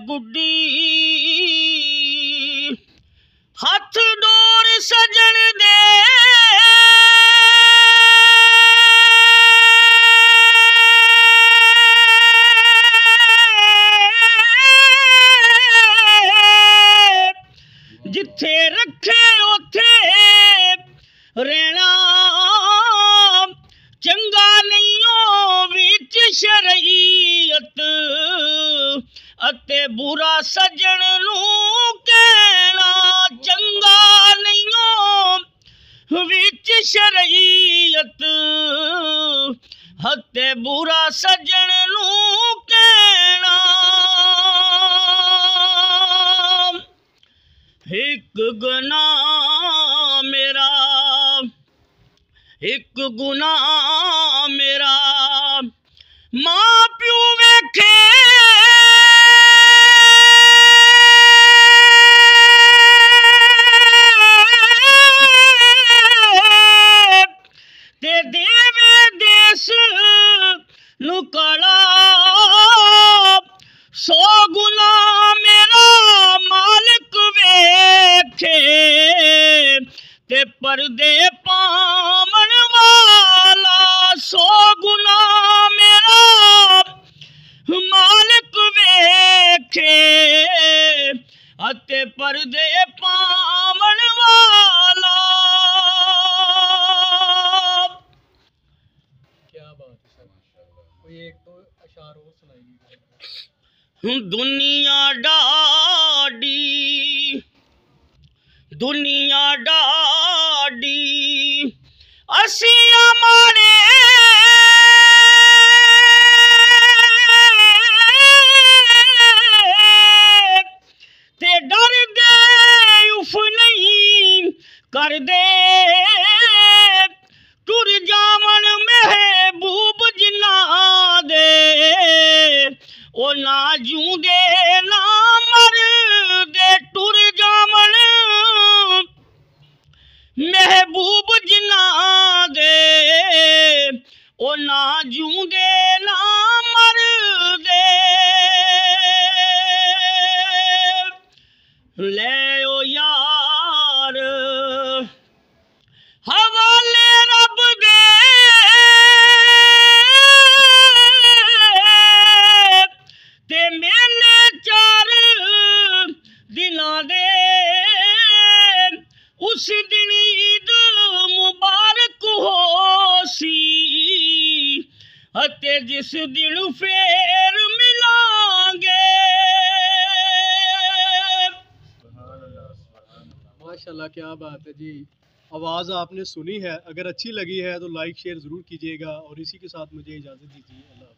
गुड्डी हथ डोर सजन दे जिथे रखे उथे रहना चंगा नहीं विच शरीयत अते बुरा सजन नू कहना चंगा नहीं विच शरीयत अते बुरा सजन नू कहना एक गुनाह मेरा एक गुनाह मेरा मां प्यू वेखे ते देवे देश नू कड़ा सौ गुना मेरा मालिक वेखे ते पर्दे पावन वाला सौ गुना मेरा मालिक वेखे अते पर्दे पावन वाला। क्या बात है सर, कोई एक तो अशार और सुनाइए। दुनिया डाडी दुनिया डाडी असी हमारे ते डर दे उफ नहीं कर दे टुर जावन महबूब जिन्ना दे ओ ना जूंदे ना मर दे टुर जावन महबूब जिन्ना दे ओ ना जूंदे ना मर दे ले ओ यार हवाले रब दे ते मेले चार दिना दे उस दिन ईद मुबारक हो सी अते जिस दिन फेर मिलांगे। माशाल्लाह, क्या बात है जी। आवाज़ आपने सुनी है, अगर अच्छी लगी है तो लाइक शेयर ज़रूर कीजिएगा और इसी के साथ मुझे इजाज़त दीजिए। अल्लाह।